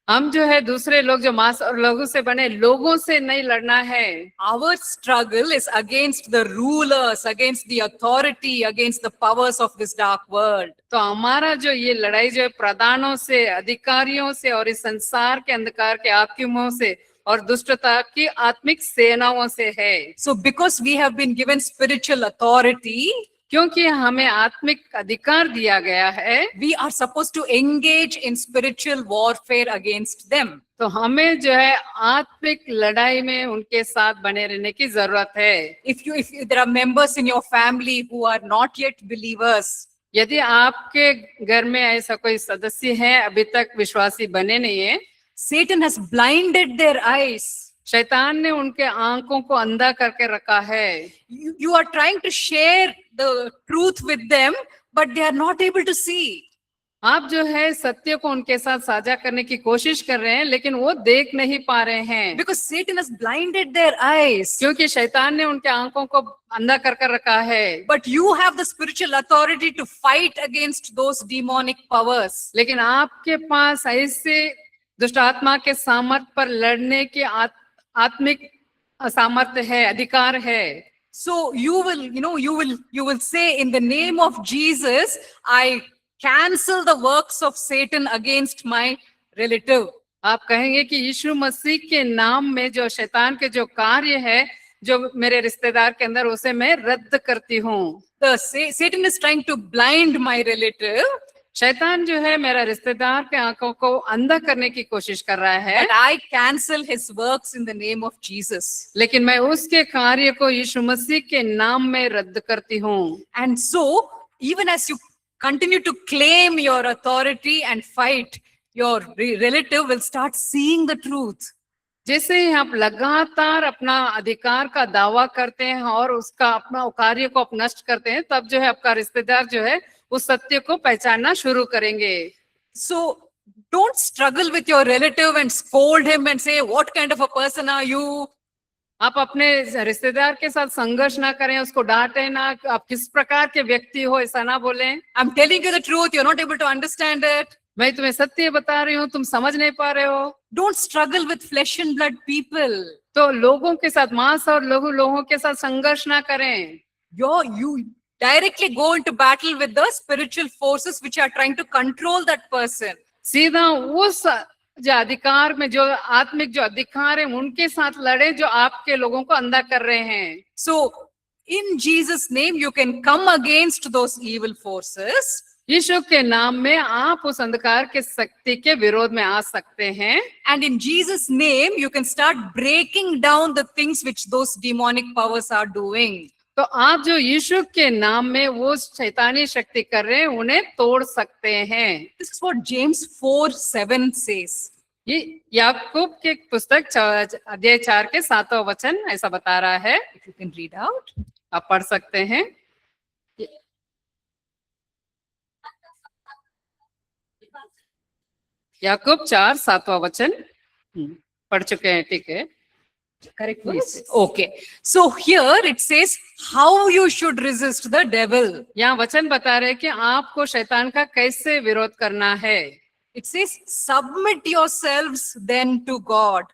हम जो है दूसरे लोग जो मांस और लहू से बने लोगों से नहीं लड़ना है। Our struggle is against the rulers, against the authority, against the powers of this dark world. तो हमारा जो ये लड़ाई जो है प्रधानों से, अधिकारियों से और इस संसार के अंधकार के हाकिमों से और दुष्टता की आत्मिक सेनाओं से है। So because we have been given spiritual authority, क्योंकि हमें आत्मिक अधिकार दिया गया है, we are supposed to engage in spiritual warfare against them. तो हमें जो है आत्मिक लड़ाई में उनके साथ बने रहने की जरूरत है। If there are members in your family who are not yet believers, यदि आपके घर में ऐसा कोई सदस्य है अभी तक विश्वासी बने नहीं है, Satan has blinded their eyes. शैतान ने उनके आंखों को अंधा करके रखा है। You are trying to share the truth with them, but they are not able to see. आप जो है सत्य को उनके साथ साझा करने की कोशिश कर रहे हैं लेकिन वो देख नहीं पा रहे हैं। Because Satan has blinded their eyes. क्योंकि शैतान ने उनके आंखों को अंधा कर रखा है। But you have the spiritual authority to fight against those demonic powers. लेकिन आपके पास ऐसे दुष्ट आत्मा के सामर्थ्य पर लड़ने की आत्मिक सामर्थ्य है, अधिकार है। So you will say, in the name of Jesus, I cancel the works of Satan against my relative. आप कहेंगे कि यीशु मसीह के नाम में जो शैतान के जो कार्य है जो मेरे रिश्तेदार के अंदर उसे मैं रद्द करती हूँ। Satan is trying to blind my relative. शैतान जो है मेरा रिश्तेदार के आंखों को अंधा करने की कोशिश कर रहा है। But I cancel his works in the name of Jesus. लेकिन मैं उसके कार्य को यीशु मसीह के नाम में रद्द करती हूँ। And so, even as you continue to claim your authority and fight, your relative will start seeing the truth. जैसे ही आप लगातार अपना अधिकार का दावा करते हैं और उसका अपना कार्य को आप नष्ट करते हैं, तब जो है आपका रिश्तेदार जो है उस सत्य को पहचानना शुरू करेंगे। So don't struggle with your relative and scold him and say, what kind of a person are you? आप अपने रिश्तेदार के साथ संघर्ष ना करें, उसको डांटे ना, आप किस प्रकार के व्यक्ति हो ऐसा ना बोलें। I'm telling you the truth, you're not able to understand it. मैं तुम्हें सत्य बता रही हूँ, तुम समझ नहीं पा रहे हो। Don't struggle with flesh and blood people. तो लोगों के साथ, मांस और लोगों के साथ संघर्ष ना करें। You directly go into battle with the spiritual forces which are trying to control that person. सीधा उस जो अधिकार में, जो आत्मिक जो अधिकार है, उनके साथ लड़े जो आपके लोगों को अंधा कर रहे हैं। So in Jesus' name, you can come against those evil forces. यीशु के नाम में आप उस अंधकार के शक्ति के विरोध में आ सकते हैं। And in Jesus' name, you can start breaking down the things which those demonic powers are doing. तो आप जो यीशु के नाम में वो शैतानी शक्ति कर रहे हैं, उन्हें तोड़ सकते हैं। This is what James 4:7 says. ये याकूब के पुस्तक अध्याय 4 के 7वां वचन ऐसा बता रहा है। If you can read out. आप पढ़ सकते हैं। याकूब 4 7वां वचन पढ़ चुके हैं, ठीक है। Correct verse? Okay. So here it says how you should resist the devil. यहाँ वचन बता रहे कि आपको शैतान का कैसे विरोध करना है। It says submit yourselves then to God.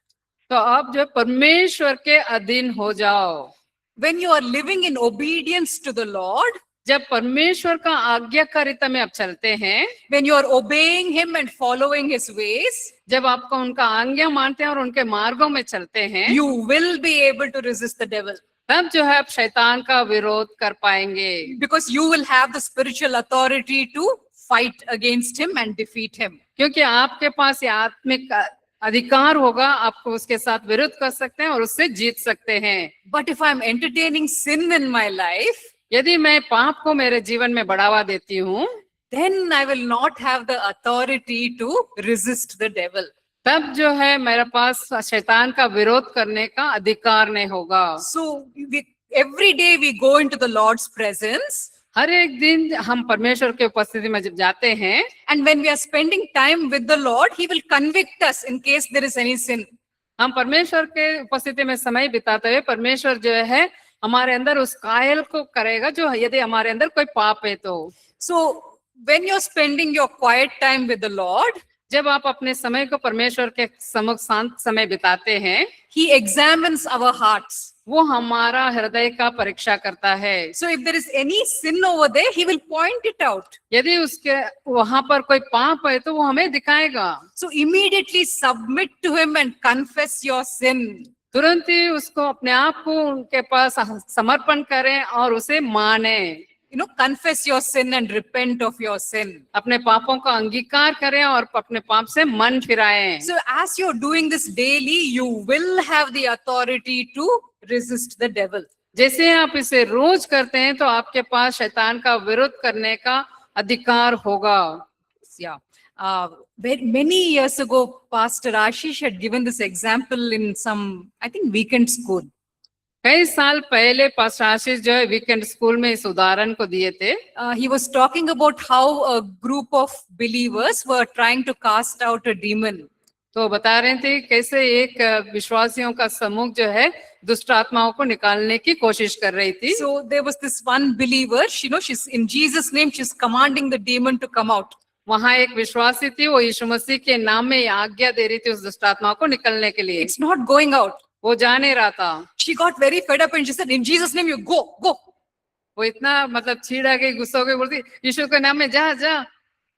तो आप जो परमेश्वर के अधीन हो जाओ। When you are living in obedience to the Lord, जब परमेश्वर का आज्ञाकारिता में आप चलते हैं, when you are obeying him and following his ways, जब आपको उनका आज्ञा मानते हैं और उनके मार्गों में चलते हैं, you will be able to resist the devil. तब जो है आप शैतान का विरोध कर पाएंगे। Because you will have the spiritual authority to fight against him and defeat him. क्योंकि आपके पास ये आत्मिक अधिकार होगा, आपको उसके साथ विरोध कर सकते हैं और उससे जीत सकते हैं। But if I'm entertaining sin in my life, यदि मैं पाप को मेरे जीवन में बढ़ावा देती हूँ, then I will not have the authority to resist the devil. तब जो है मेरे पास शैतान का विरोध करने का अधिकार नहीं होगा। So every day we go into the Lord's presence, हर एक दिन हम परमेश्वर के उपस्थिति में जब जाते हैं, and when we are spending time with the Lord, he will convict us in case there is any sin. हम परमेश्वर के उपस्थिति में समय बिताते हुए परमेश्वर जो है हमारे अंदर उस कायल को करेगा जो यदि हमारे अंदर कोई पाप है तो। So when you're spending your quiet time with the Lord, जब आप अपने समय को परमेश्वर के सम्मुख शांत समय बिताते हैं, he examines our hearts. वो हमारा हृदय का परीक्षा करता है। So if there is any sin over there, he will point it out. यदि उसके वहां पर कोई पाप है तो वो हमें दिखाएगा। So immediately submit to him and confess your sin. तुरंत ही उसको अपने आप को उनके पास समर्पण करें और उसे माने। Confess your sin and repent of your sin. अपने पापों का अंगीकार करें और अपने पाप से मन फिराएं। So as you're doing this daily, you will have the authority to resist the devil. जैसे आप इसे रोज करते हैं तो आपके पास शैतान का विरोध करने का अधिकार होगा। Yeah. Many years ago, Pastor Ashish had given this example in some, I think, weekend school. कई साल पहले पास्टर आशीष जो है वीकेंड स्कूल में इस उदाहरण को दिए थे। He was talking about how a group of believers were trying to cast out a demon. तो बता रहे थे कैसे एक विश्वासियों का समूह जो है दुष्ट आत्माओं को निकालने की कोशिश कर रही थी। So there was this one believer, she's in Jesus' name, she's commanding the demon to come out. वहाँ एक विश्वासी थी, वो यीशु मसीह के नाम में आज्ञा दे रही थी उस दुष्ट आत्मा को निकलने के लिए। It's not going out. वो जा नहीं रहा था। She got very fed up and she said, in Jesus' name you go. वो इतना मतलब चिढ़ गई, गुस्सा हो गई, बोलती यीशु के नाम में जा।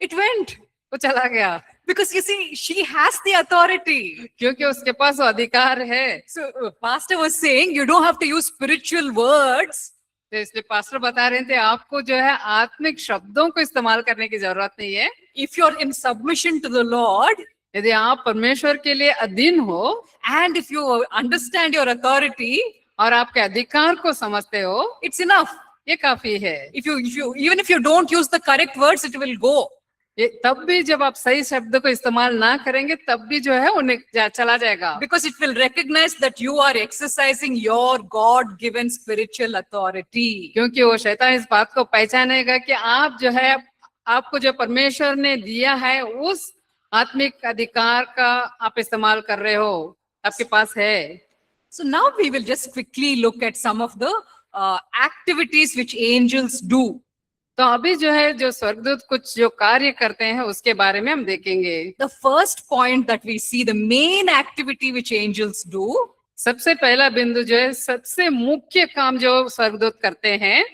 It went. वो चला गया। Because you see, she has the authority. क्योंकि उसके पास वो अधिकार है। So pastor was saying, you don't have to use spiritual words. तो इसलिए पास्टर बता रहे थे आपको जो है आत्मिक शब्दों को इस्तेमाल करने की जरूरत नहीं है। If you're in submission to the Lord, यदि आप परमेश्वर के लिए अधीन हो, and if you understand your authority, और आपके अधिकार को समझते हो, it's enough. ये काफी है। Even if you don't use the correct words, it will go. ये तब भी जब आप सही शब्द को इस्तेमाल ना करेंगे तब भी जो है उन्हें चला जाएगा, because it will recognize that you are exercising your God-given spiritual authority. क्योंकि वो शैतान इस बात को पहचानेगा कि आप जो है आपको जो परमेश्वर ने दिया है उस आत्मिक अधिकार का आप इस्तेमाल कर रहे हो, आपके पास है। So now we will just quickly look at some of the activities which angels do. तो अभी जो है जो स्वर्गदूत कुछ जो कार्य करते हैं उसके बारे में हम देखेंगे। The first point that we see, the main activity which angels do, सबसे पहला बिंदु जो है, सबसे मुख्य काम जो स्वर्गदूत करते हैं,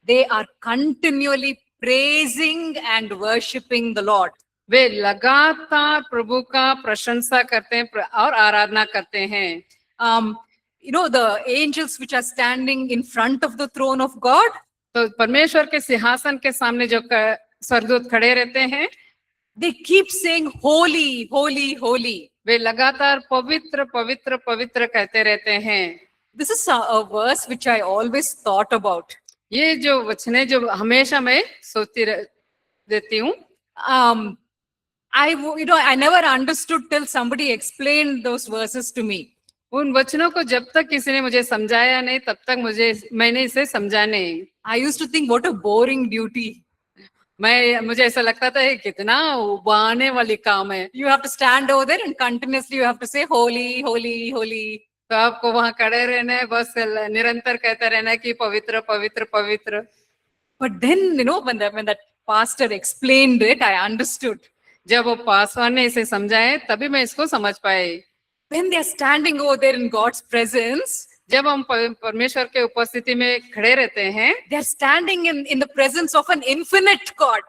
they are continually praising and worshipping the Lord. वे लगातार प्रभु का प्रशंसा करते हैं और आराधना करते हैं। The angels which are standing in front of the throne of God, तो परमेश्वर के सिंहासन के सामने जो स्वर्गदूत खड़े रहते हैं, they keep saying holy, holy, holy. वे लगातार पवित्र पवित्र पवित्र कहते रहते हैं। This is a verse which I always thought about. ये जो वचन है जो हमेशा मैं सोचती रहती हूँ। I never understood till somebody explained those verses to me. उन वचनों को जब तक किसी ने मुझे समझाया नहीं तब तक मैंने इसे समझा नहीं। I used to think what a boring duty. मुझे ऐसा लगता था ये कितना उबाने वाली काम है। You have to stand over there and continuously you have to say holy, holy, holy. तो आपको वहां खड़े रहना है, बस निरंतर कहते रहना है कि पवित्र पवित्र पवित्र। But then when that pastor explained it, I understood. जब वो पासवान ने इसे समझाए तभी मैं इसको समझ पाई। When they are standing over there in God's presence, जब हम परमेश्वर के उपस्थिति में खड़े रहते हैं, they are standing in the presence of an infinite God.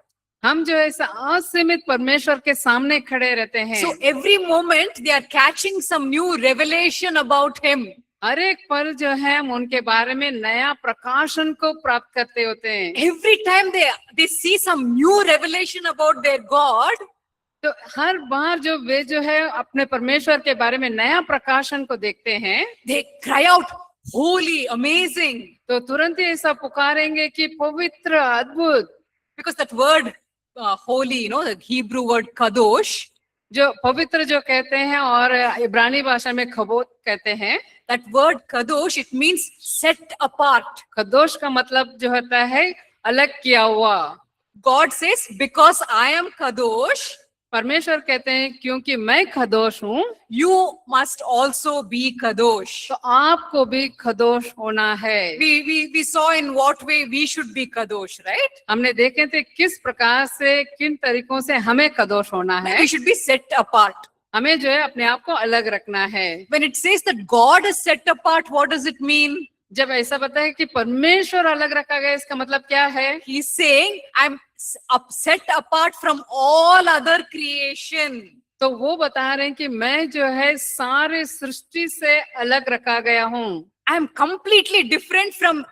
हम जो ऐसा असीमित परमेश्वर के सामने खड़े रहते हैं। So every moment they are catching some new revelation about him. हर एक पल जो है हम उनके बारे में नया प्रकाशन को प्राप्त करते होते हैं। Every time they see some new revelation about their God, तो हर बार जो वे जो है अपने परमेश्वर के बारे में नया प्रकाशन को देखते हैं, they cry out, holy, amazing. तो तुरंत ही ऐसा पुकारेंगे कि पवित्र अद्भुत। Because that word holy, the Hebrew word kadosh, जो पवित्र जो कहते हैं और इब्रानी भाषा में खबोत कहते हैं, that word kadosh, it means set apart. खदोश का मतलब जो होता है अलग किया हुआ। God says, because I am kadosh, परमेश्वर कहते हैं क्योंकि मैं खदोश हूँ, you must also be kadosh. तो आपको भी खदोश होना है। We saw in what way we should be kadosh, right? हमने देखे थे किस प्रकार से किन तरीकों से हमें खदोश होना है। We should be set apart. हमें जो है अपने आप को अलग रखना है। When it says that God is set apart, what does it mean? जब ऐसा बताया कि परमेश्वर अलग रखा गया, इसका मतलब क्या है? He's saying, I'm set apart from all other creation. तो वो बता रहे हैं कि मैं जो है सारे सृष्टि से अलग रखा गया हूँ। I'm completely different from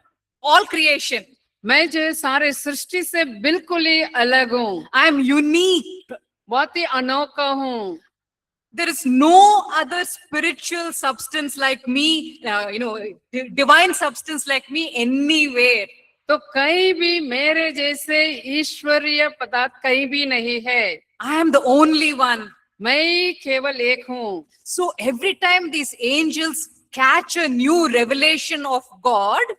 all creation. मैं जो है सारे सृष्टि से बिल्कुल ही अलग हूँ। I'm unique. बहुत ही अनोखा हूँ। There is no other spiritual substance like me, divine substance like me anywhere. तो कहीं भी मेरे जैसे ईश्वरीय पदार्थ कहीं भी नहीं है। I am the only one. मैं ही केवल एक हूँ। So every time these angels catch a new revelation of God,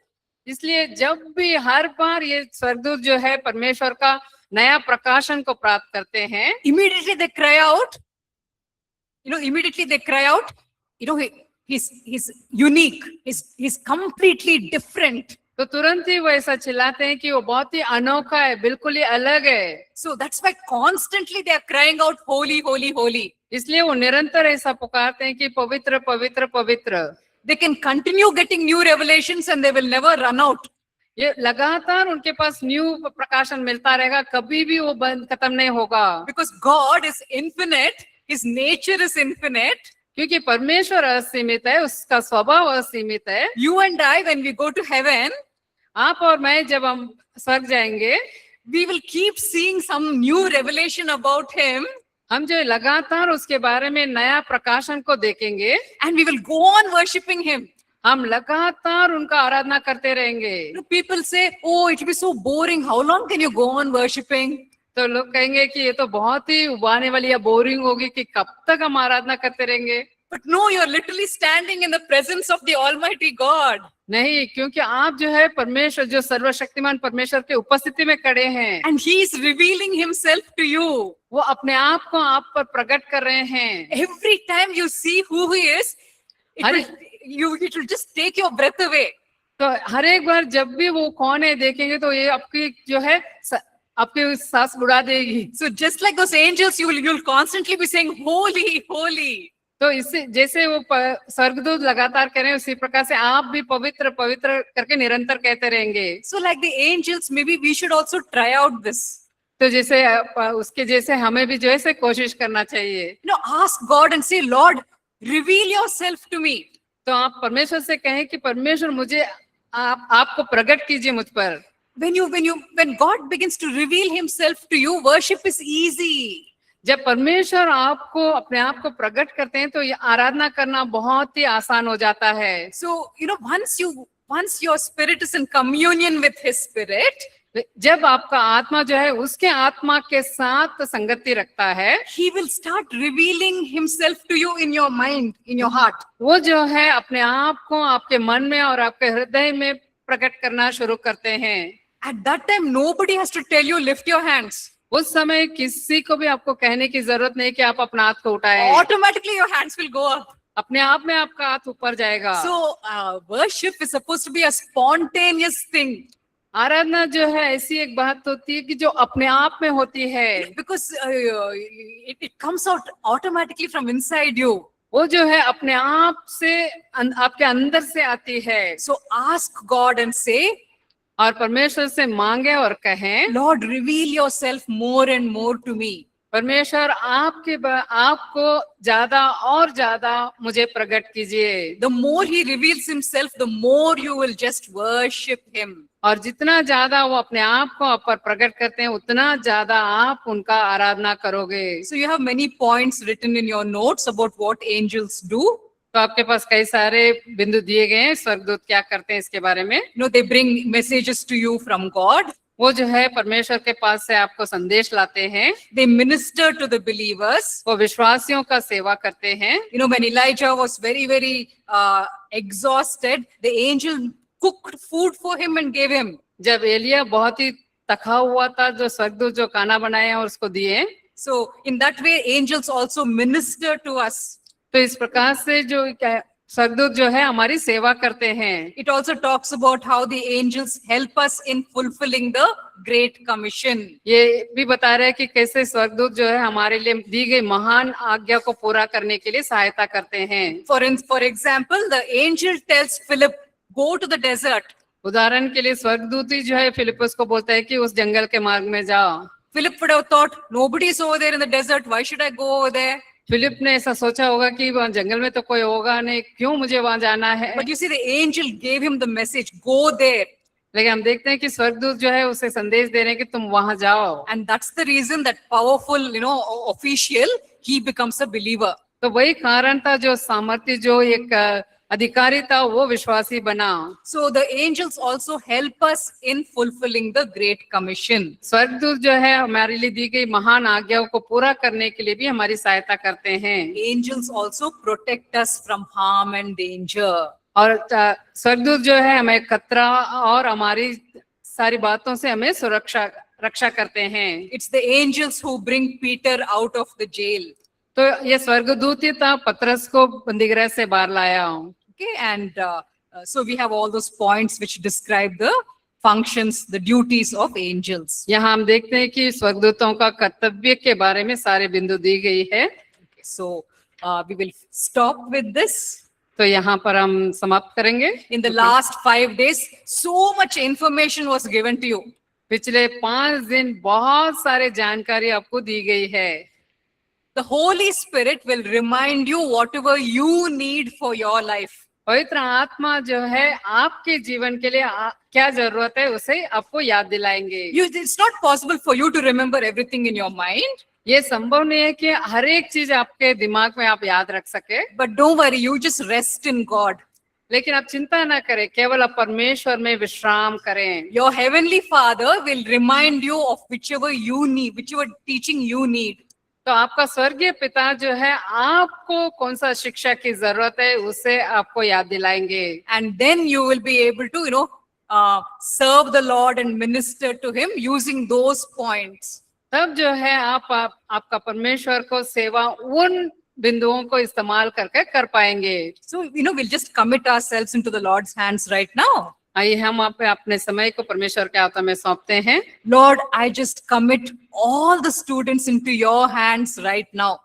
इसलिए जब भी हर बार ये स्वर्गदूत जो है परमेश्वर का नया प्रकाशन को प्राप्त करते हैं, immediately they cry out. He's unique. He's completely different. तो तुरंत ही वो ऐसा चिल्लाते हैं कि वो बहुत ही अनोखा है, बिल्कुल ही अलग है। So that's why constantly they are crying out, holy, holy, holy. इसलिए वो निरंतर ऐसा पुकारते हैं कि पवित्र पवित्र पवित्र। They can continue getting new revelations and they will never run out. ये लगातार उनके पास न्यू प्रकाशन मिलता रहेगा, कभी भी वो खत्म नहीं होगा। Because God is infinite, His nature is infinite. क्योंकि परमेश्वर असीमित है, उसका स्वभाव असीमित है। You and I, when we go to heaven, आप और मैं जब हम स्वर्ग जाएंगे, we will keep seeing some new revelation about Him. हम जो लगातार उसके बारे में नया प्रकाशन को देखेंगे, and we will go on worshipping Him. हम लगातार उनका आराधना करते रहेंगे। People say, oh, it will be so boring. How long can you go on worshipping? तो लोग कहेंगे कि ये तो बहुत ही उबाने वाली या बोरिंग होगी कि कब तक हम आराधना करते रहेंगे। But no, you're literally standing in the presence of the Almighty God. नहीं, क्योंकि आप जो है परमेश्वर, जो सर्वशक्तिमान परमेश्वर के उपस्थिति में खड़े हैं, And He is revealing Himself to you. वो अपने आप को आप पर प्रकट कर रहे हैं। Every time you see who He is, it will just take your breath away. तो हर एक बार जब भी वो कौन है देखेंगे तो ये आपकी जो है आपकी सांस उड़ा देगी। So just like those angels, you'll constantly be saying, "Holy, holy." तो इससे जैसे वो स्वर्गदूत लगातार कह रहे हैं, उसी प्रकार से आप भी पवित्र पवित्र करके निरंतर कहते रहेंगे। So like the angels, maybe we should also try out this. तो जैसे उसके जैसे हमें भी जो है कोशिश करना चाहिए। Ask God and say, "Lord, reveal yourself to me." तो आप परमेश्वर से कहें कि परमेश्वर मुझे आपको प्रकट कीजिए मुझ पर। When God begins to reveal Himself to you, worship is easy. जब परमेश्वर आपको अपने आप को प्रकट करते हैं तो ये आराधना करना बहुत ही आसान हो जाता है। So once your spirit is in communion with His Spirit, जब आपका आत्मा जो है उसके आत्मा के साथ संगति रखता है, He will start revealing Himself to you in your mind, in your heart. वो जो है अपने आप को आपके मन में और आपके हृदय में प्रकट करना शुरू करते हैं। At that time, nobody has to tell you, lift your hands. उस समय किसी को भी आपको कहने की जरूरत नहीं कि आप अपना हाथ को उठाएं। Automatically your hands will go up. अपने आप में आपका हाथ ऊपर जाएगा। So worship is supposed to be a spontaneous thing. आराधना जो है ऐसी एक बात होती है कि जो अपने आप में होती है, Because it comes out automatically from inside you. वो जो है अपने आप से आपके अंदर से आती है। So ask God and say, और परमेश्वर से मांगे और कहें, Lord, reveal yourself more and more to me. परमेश्वर आपको ज्यादा और ज्यादा मुझे प्रकट कीजिए। The more He reveals Himself, the more you will just worship Him. और जितना ज्यादा वो अपने आप को आप पर प्रकट करते हैं उतना ज्यादा आप उनका आराधना करोगे। So you have many points written in your notes about what angels do. तो आपके पास कई सारे बिंदु दिए गए हैं स्वर्गदूत क्या करते हैं इसके बारे में। They bring messages to you from God. वो जो है परमेश्वर के पास से आपको संदेश लाते हैं। They minister to the believers. वो विश्वासियों का सेवा करते हैं। When Elijah was very exhausted, the angel cooked food for him and gave him. जब एलिया बहुत ही थका हुआ था, जो स्वर्गदूत जो खाना बनाए और उसको दिए। So in that way, angels also minister to us. तो इस प्रकार से जो स्वर्गदूत जो है हमारी सेवा करते हैं। It also talks about how the angels help us in fulfilling the Great Commission. ये भी बता रहे हैं कि कैसे स्वर्गदूत जो है हमारे लिए दी गई महान आज्ञा को पूरा करने के लिए सहायता करते हैं। For example, the angel tells Philip, go to the desert. उदाहरण के लिए स्वर्गदूत ही जो है फिलिपस को बोलता है कि उस जंगल के मार्ग में जाओ। Philip would have thought, nobody is over there in the desert. Why should I go over there? Philip ने ऐसा सोचा होगा कि वहाँ जंगल में तो कोई होगा नहीं, क्यों मुझे वहां जाना है। But you see, the angel gave him the message, go there. लेकिन हम देखते हैं कि स्वर्गदूत जो है उसे संदेश दे रहे हैं कि तुम वहां जाओ। And that's the reason that powerful, official, he becomes a believer. तो वही कारण था जो सामर्थ्य जो एक अधिकारी था वो विश्वासी बना। So the angels also help us in fulfilling the Great Commission. स्वर्गदूत जो है हमारे लिए दी गई महान आज्ञाओं को पूरा करने के लिए भी हमारी सहायता करते हैं। Angels also protect us from harm and danger. और स्वर्गदूत जो है हमें खतरा और हमारी सारी बातों से हमें रक्षा करते हैं। It's the angels who bring Peter out of the jail. तो ये स्वर्गदूत ही था पतरस को बंदीगृह से बाहर लाया। Okay, and so we have all those points which describe the functions, the duties of angels. यहाँ हम देखते हैं कि स्वर्गदूतों का कर्तव्य के बारे में सारे बिंदु दी गई है। Okay, so we will stop with this. तो यहाँ पर हम समाप्त करेंगे। In the last 5 days, so much information was given to you. पिछले 5 दिन बहुत सारे जानकारी आपको दी गई है। The Holy Spirit will remind you whatever you need for your life. पवित्र आत्मा जो है आपके जीवन के लिए क्या जरूरत है उसे आपको याद दिलाएंगे। It's not possible for you to remember everything in your mind. ये संभव नहीं है कि हर एक चीज आपके दिमाग में आप याद रख सके। But don't worry, you just rest in God. लेकिन आप चिंता ना करें, केवल आप परमेश्वर में विश्राम करें। Your heavenly Father will remind you of whichever you need, whichever teaching you need. तो आपका स्वर्गीय पिता जो है आपको कौन सा शिक्षा की जरूरत है उसे आपको याद दिलाएंगे। And then you will be able to, serve the Lord and minister to Him using those points. तब जो है आपका परमेश्वर को सेवा उन बिंदुओं को इस्तेमाल करके कर पाएंगे। So, we'll just commit ourselves into the Lord's hands right now. आइए हम अपने समय को परमेश्वर के हाथों में सौंपते हैं। Lord, I just commit all the students into your hands right now.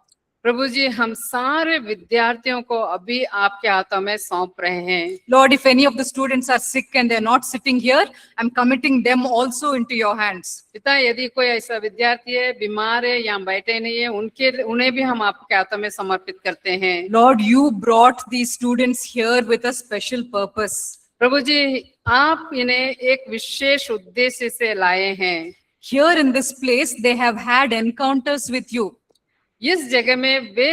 प्रभु जी, हम सारे विद्यार्थियों को अभी आपके हाथों में सौंप रहे हैं। Lord, if any of the students are sick and they're not sitting here, I'm committing them also into your hands. पिता, यदि कोई ऐसा विद्यार्थी है, बीमार है या बैठे नहीं है, उन्हें भी हम आपके हाथों में समर्पित करते हैं। Lord, you brought these students here with a special purpose. प्रभु जी, आप इन्हें एक विशेष उद्देश्य से लाए हैं। Here in this place, they have had encounters with you. इस जगह में वे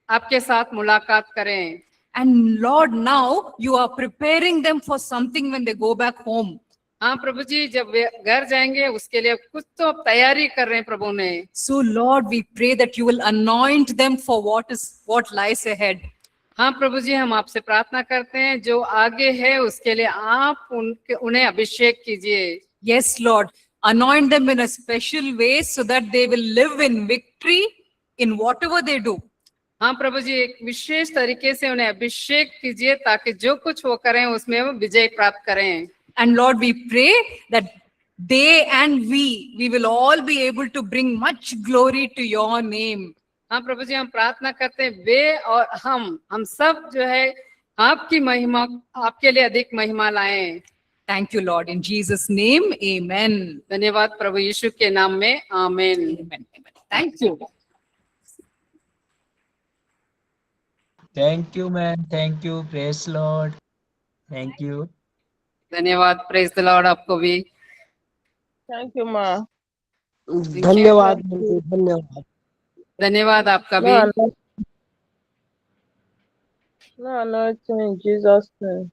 आपके साथ मुलाकात करें। And Lord, now you are preparing them for something when they go back home. हाँ प्रभु जी, जब वे घर जाएंगे उसके लिए कुछ तो तैयारी कर रहे हैं प्रभु ने। So Lord, we pray that you will anoint them for what lies ahead. हाँ प्रभु जी, हम आपसे प्रार्थना करते हैं जो आगे है उसके लिए आप उन्हें अभिषेक कीजिए। Yes, Lord, anoint them in a special way so that they will live in victory in whatever they do. हाँ प्रभु जी, एक विशेष तरीके से उन्हें अभिषेक कीजिए ताकि जो कुछ वो करें उसमें वो विजय प्राप्त करें। And Lord, we pray that they and we will all be able to bring much glory to your name. हाँ प्रभु जी, हम प्रार्थना करते हैं वे और हम सब जो है आपकी महिमा, आपके लिए अधिक महिमा लाएं। Thank you, Lord. In Jesus' name, amen. धन्यवाद प्रभु यीशु के नाम में, आमीन। Amen. Thank you. Thank you, man. Thank you. Praise Lord. Thank you. धन्यवाद, प्रेज द लॉर्ड आपको भी। थैंक यू माँ। धन्यवाद धन्यवाद धन्यवाद आपका भी। No, no, it's in Jesus' name.